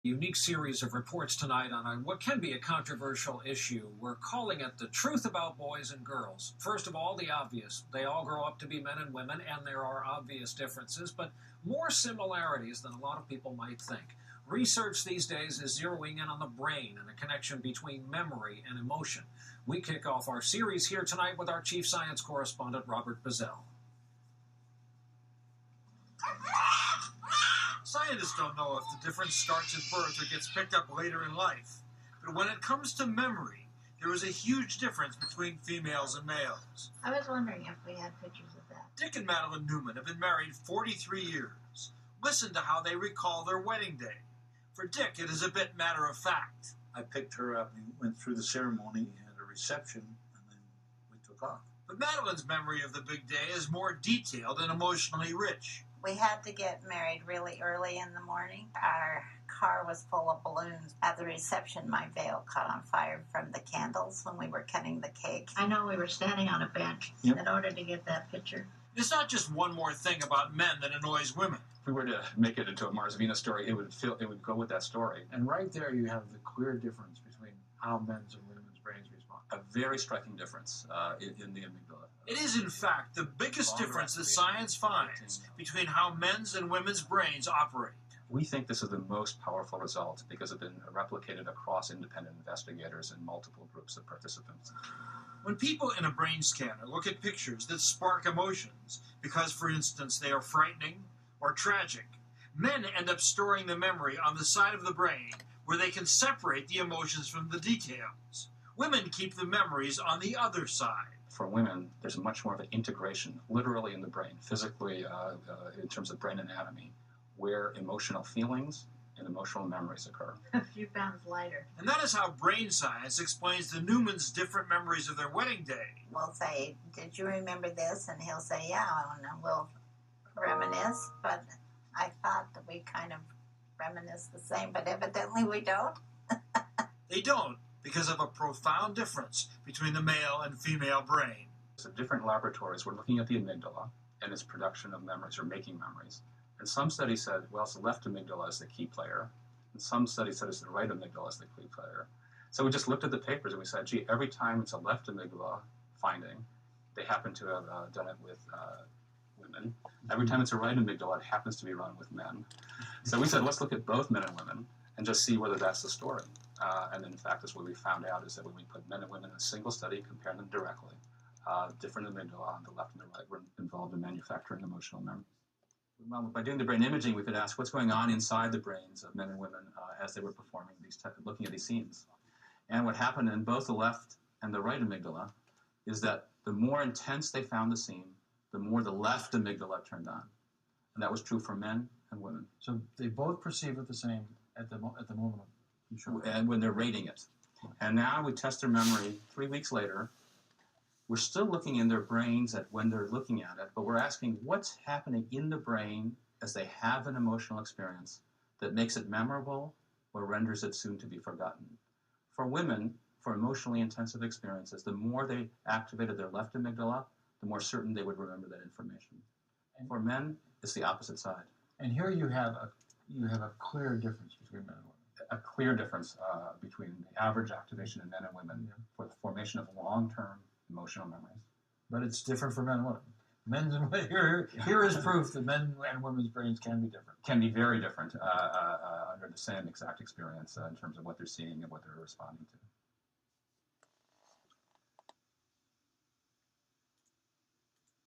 Unique series of reports tonight on what can be a controversial issue. We're calling it the truth about boys and girls. First of all, the obvious. They all grow up to be men and women, and there are obvious differences, but more similarities than a lot of people might think. Research these days is zeroing in on the brain and a connection between memory and emotion. We kick off our series here tonight with our chief science correspondent, Robert Bazell. Scientists don't know if the difference starts at birth or gets picked up later in life. But when it comes to memory, there is a huge difference between females and males. I was wondering if we had pictures of that. Dick and Madeline Newman have been married 43 years. Listen to how they recall their wedding day. For Dick, it is a bit matter of fact. I picked her up and went through the ceremony and a reception, and then we took off. But Madeline's memory of the big day is more detailed and emotionally rich. We had to get married really early in the morning. Our car was full of balloons. At the reception, my veil caught on fire from the candles when we were cutting the cake. I know we were standing on a bench in order to get that picture. It's not just one more thing about men that annoys women. If we were to make it into a Mars-Venus story, it would go with that story. And right there you have the clear difference between how men's and women's brains respond. A very striking difference in the amygdala. It is, in fact, the biggest difference that science finds between how men's and women's brains operate. We think this is the most powerful result because it's been replicated across independent investigators and multiple groups of participants. When people in a brain scanner look at pictures that spark emotions because, for instance, they are frightening or tragic, men end up storing the memory on the side of the brain where they can separate the emotions from the details. Women keep the memories on the other side. For women, there's much more of an integration, literally in the brain, physically, in terms of brain anatomy, where emotional feelings and emotional memories occur. A few pounds lighter. And that is how brain science explains the Newmans' different memories of their wedding day. We'll say, "Did you remember this?" And he'll say, "Yeah," and then we'll reminisce. But I thought that we kind of reminisce the same, but evidently we don't. They don't, because of a profound difference between the male and female brain. So different laboratories were looking at the amygdala and its production of memories or making memories. And some studies said, well, it's the left amygdala as the key player. And some studies said it's the right amygdala as the key player. So we just looked at the papers and we said, gee, every time it's a left amygdala finding, they happen to have done it with women. Every time it's a right amygdala, it happens to be run with men. So we said, let's look at both men and women and just see whether that's the story. And in fact, that's what we found out is that when we put men and women in a single study, compare them directly, different amygdala on the left and the right were involved in manufacturing emotional memory. Well, by doing the brain imaging, we could ask what's going on inside the brains of men and women as they were performing looking at these scenes. And what happened in both the left and the right amygdala is that the more intense they found the scene, the more the left amygdala turned on. And that was true for men and women. So they both perceive it the same at the moment of and when they're rating it. And now we test their memory 3 weeks later. We're still looking in their brains at when they're looking at it, but we're asking what's happening in the brain as they have an emotional experience that makes it memorable or renders it soon to be forgotten. For women, for emotionally intensive experiences, the more they activated their left amygdala, the more certain they would remember that information. And for men, it's the opposite side. And here you have a clear difference between men and women. A clear difference between the average activation in men and women for the formation of long-term emotional memories. But it's different for men and women. Men's and women, here is proof that men and women's brains can be different. Can be very different under the same exact experience in terms of what they're seeing and what they're responding to.